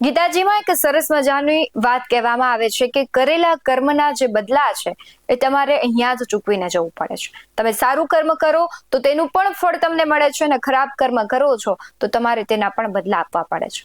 ગીતાજીમાં એક સરસ મજાની વાત કહેવામાં આવે છે કે કરેલા કર્મના જે બદલા છે એ તમારે અહીંયા જ ચૂકવીને જવું પડે છે। તમે સારું કર્મ કરો તો તેનું પણ ફળ તમને મળે છે અને ખરાબ કર્મ કરો છો તો તમારે તેના પણ બદલા આપવા પડે છે।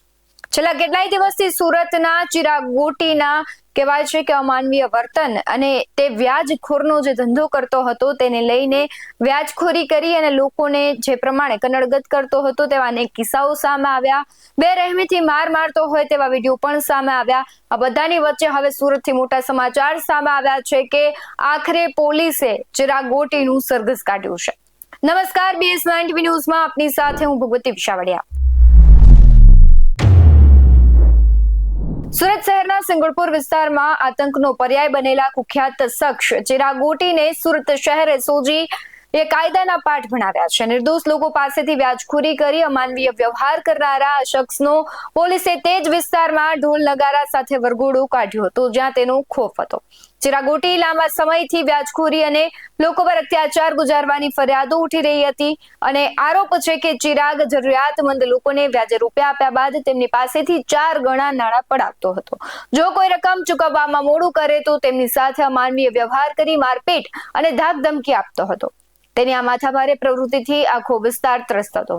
છેલ્લા કેટલાય દિવસથી સુરતના ચિરાગ ગોટીના કહેવાય છે કે અમાનવીય વર્તન અને તે વ્યાજખોરનો જે ધંધો કરતો હતો તેને લઈને વ્યાજખોરી કરી અને લોકોને જે પ્રમાણે કનડગત કરતો હતો તેવા અનેક કિસ્સાઓ સામે આવ્યા। બેરહેમીથી માર મારતો હોય તેવા વિડીયો પણ સામે આવ્યા। આ બધાની વચ્ચે હવે સુરતથી મોટા સમાચાર સામે આવ્યા છે કે આખરે પોલીસે ચિરાગ ગોટીનું સરઘસ કાઢ્યું છે। નમસ્કાર, BS9 ન્યૂઝમાં આપની સાથે હું ભગવતી વિશાવડિયા। સુરત શહેરના સિંગણપુર વિસ્તારમાં આતંકનો પર્યાય બનેલા કુખ્યાત શખ્સ ચિરાગ ગોટીને સુરત શહેર એસઓજી એ કાયદાના પાઠ ભણાવ્યા છે। નિર્દોષ લોકો પાસેથી વ્યાજખોરી કરી અમાનવીય વ્યવહાર કરનારા આ શખ્સનો પોલીસે તે જ વિસ્તારમાં ઢોલ નગારા સાથે વરઘોડો કાઢ્યો હતો જ્યાં તેનો ખોફ હતો। ચિરાગ ગોટી લાંબા સમયથી વ્યાજખોરી અને લોકો પર અત્યાચાર ગુજારવાની ફરિયાદો ઉઠી રહી હતી અને આરોપ છે કે ચિરાગ જરૂરિયાતમંદ લોકોને વ્યાજે રૂપિયા આપ્યા બાદ તેમની પાસેથી 4 ગણા નાણાં પડાવતો હતો। જો કોઈ રકમ ચૂકવવામાં મોડું કરે તો તેમની સાથે અમાનવીય વ્યવહાર કરી મારપીટ અને ધાકધમકી આપતો હતો। તેની આ માથાભારે પ્રવૃત્તિથી આખો વિસ્તાર ત્રસ્ત હતો।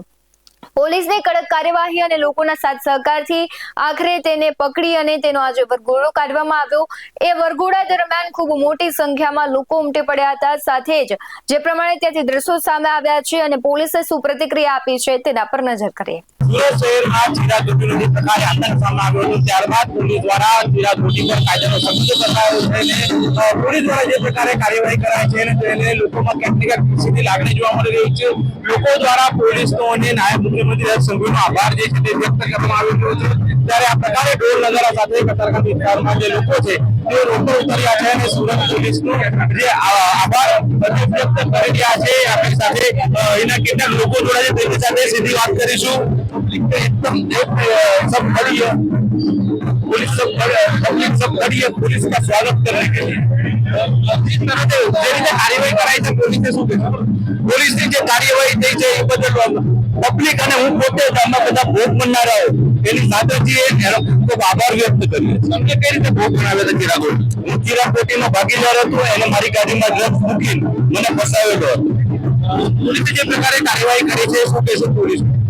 પોલીસની કડક કાર્યવાહી અને લોકોના સાથ સહકારથી આખરે તેને પકડી અને તેનો આજે વરઘોડો કાઢવામાં આવ્યો। એ વરઘોડા દરમિયાન ખૂબ મોટી સંખ્યામાં લોકો ઉમટી પડ્યા હતા। સાથે જ જે પ્રમાણે ત્યાંથી દ્રશ્યો સામે આવ્યા છે અને પોલીસે શું પ્રતિક્રિયા આપી છે તેના પર નજર કરીએ। સુરત શહેરમાં ચિરાગ ગોટીનો જે પ્રકારે આતંક સામે આવ્યો હતો ત્યારબાદ પોલીસ દ્વારા ચિરાગ ગોટી પર કાયદાનો સબૂત કરાયો છે અને પોલીસ દ્વારા જે પ્રકારે કાર્યવાહી કરાય છે અને તેને લોકોમાં ક્યાંક ને ક્યાંક ખુશીની લાગણી જોવા મળી રહી છે। લોકો દ્વારા પોલીસનો અને નાયબ મુખ્યમંત્રી હર્ષ સંઘવીનો આભાર જે છે તે વ્યક્ત કરવામાં આવી રહ્યો છે। ત્યારે આ પ્રકારે ઢોલ નગારા સાથે કતારગામ વિસ્તારમાં જે લોકો છે તે રોકો ઉતર્યા છે અને સુરત પોલીસનો જે આભાર વ્યક્ત કરી રહ્યા છે। આપણી સાથે એના કેટલાક લોકો જોડાયા છે તેની સાથે સીધી વાત કરીશું। एकदम सब खड़ी है पुलिस, सब खड़ी है पुलिस का स्वागत करने के लिए। जिस तरह से कार्यवाही कराई है पुलिस ने पुलिस ની જે કાર્યવાહી થઈ છે એ બદલ પબ્લિક અને હું પોતે આમાં બધા ભોગ બનનારા એની સાથેથી એનો ખૂબ આભાર વ્યક્ત કરીએ। તમને કઈ રીતે ભોગ બનાવ્યો હતો ચિરાગ ગોટી? હું ચિરાગ ગોટીનો ભાગીદાર હતો। એને મારી ગાડીમાં ડ્રગ્સ મૂકીને મને ફસાવેલો હતો। પોલીસે જે પ્રકારે કાર્યવાહી કરી છે શું કહેશું?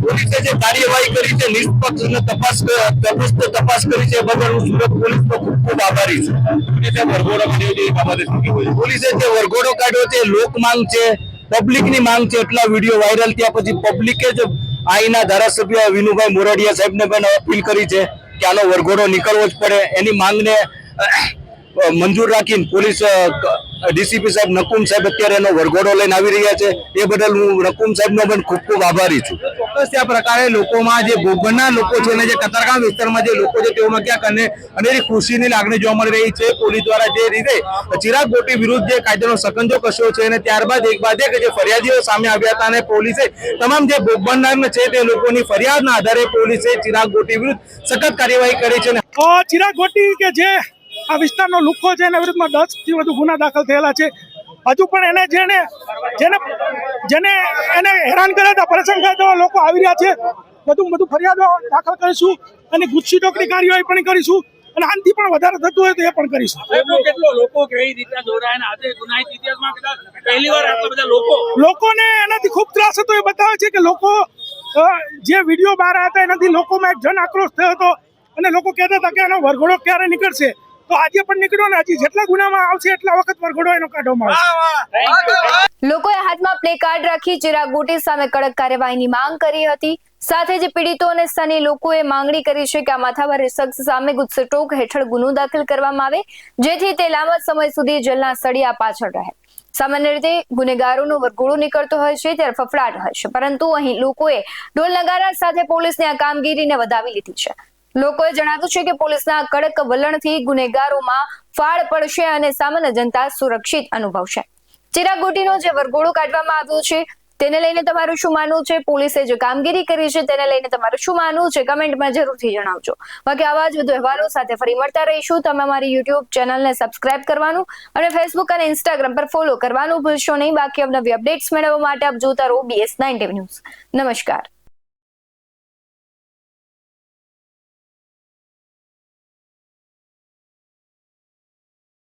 પોલીસે જે કાર્યવાહી કરી છે નિષ્પક્ષ અને તપાસ કરી છે બદલ હું સુરત પોલીસનો ખૂબ આભારી છું। પોલીસે વરઘોડો કાઢ્યો છે એ બાબતે શું કહેવું? પોલીસે જે વરઘોડો કાઢ્યો છે લોક માંગ છે, પબ્લિકની માંગ છે। એટલા વિડીયો વાયરલ થયા પછી પબ્લિકે જ અહીંના ધારાસભ્ય વિનુભાઈ મોરડિયા સાહેબને પણ અપીલ કરી છે કે આનો વરઘોડો નીકળવો જ પડે। એની માંગને મંજૂર રાખીને પોલીસ ડીસીપી સાહેબ નકુમ સાહેબ અત્યારે એનો વરઘોડો લઈને આવી રહ્યા છે એ બદલ હું નકુમ સાહેબનો પણ ખૂબ ખૂબ આભારી છું। ચોક્કસ આ પ્રકારે લોકોમાં જે ભોગબનના લોકો છે અને જે કતારગામ વિસ્તારમાં જે લોકો છે તેઓમાં ક્યાંક અનેરી ખુશીની લાગણી જોવા મળી રહી છે। પોલીસ દ્વારા જે રીતે ચિરાગ ગોટી વિરુદ્ધ જે કાયદાનો સકંજો કસ્યો છે અને ત્યારબાદ એક બાદ એક જે ફરિયાદીઓ સામે આવ્યા હતા અને પોલીસે તમામ જે ભોગબનનાર છે તે લોકોની ફરિયાદના આધારે પોલીસે ચિરાગ ગોટી વિરુદ્ધ સખત કાર્યવાહી કરી છે। ચિરાગ ગોટી કે જે આ વિસ્તારનો લુખ્ખો છે એના વિરુદ્ધમાં 10 થી વધુ ગુના દાખલ થયેલા છે। હજુ પણ જેને હેરાન કર્યા હતા, પરેશાન કર્યા હતા લોકો આવી રહ્યા છે। બધું ફરિયાદો દાખલ કરીશું અને ગુસ્સી ટોકની કાર્યવાહી પણ કરીશું અને આનાથી પણ વધારે થતું હોય તો એ પણ કરીશું। કેટલો લોકો કઈ રીતે જોડાયા આજે ગુનાહિત ઇતિહાસમાં કદાચ પહેલીવાર આટલા બધા લોકોને એનાથી ખૂબ ત્રાસ હતો એ બતાવે છે કે લોકો જે વિડીયો બહાર હતા એનાથી લોકોમાં એક જન આક્રોશ થયો હતો અને લોકો કહેતા હતા કે એનો વરઘોડો ક્યારે નીકળશે તો આજે પણ નીકળ્યો ને હજી જેટલા ગુનામાં આવશે એટલા વખત વરઘોડો એનો કાઢવામાં આવશે। લોકોએ હાથમાં પ્લે કાર્ડ રાખી ચિરાગ ગોટી સામે કડક કાર્યવાહીની માંગ કરી હતી। સાથે જ પીડિતો અને સ્થાનિક લોકોએ માંગણી કરી છે કે આ માથાભારે શખ્સ સામે ગુસ્સેટોક હેઠળ ગુનો દાખલ કરવામાં આવે જેથી તે લાંબા સમય સુધી જેલના સળિયા પાછળ રહે। સામાન્ય રીતે ગુનેગારોનો વરઘોડો નીકળતો હોય છે ત્યારે ફફડાટ હોય છે પરંતુ અહીં લોકોએ ઢોલ નગારા સાથે પોલીસની આ કામગીરીને વધાવી લીધી છે। લોકોએ જણાવ્યું છે કે પોલીસના કડક વલણથી ગુનેગારોમાં ફાળ પડશે અને સામાન્ય જનતા સુરક્ષિત અનુભવશે। ચિરાગ ગોટીનો જે વરઘોડો કાઢવામાં આવ્યો છે તેને લઈને તમારું શું માનવું છે? પોલીસે જે કામગીરી કરી છે તેને લઈને તમારું શું માનવું છે? કમેન્ટમાં જરૂરથી જણાવજો। બાકી આવા જ વધુ અહેવાલો સાથે ફરી મળતા રહીશું। તમે અમારી યુટ્યુબ ચેનલને સબસ્ક્રાઇબ કરવાનું અને ફેસબુક અને ઇન્સ્ટાગ્રામ પર ફોલો કરવાનું ભૂલશો નહીં। બાકી અવનવી અપડેટ્સ મેળવવા માટે આપ જોતા રહો BS9 ન્યૂઝ। નમસ્કાર।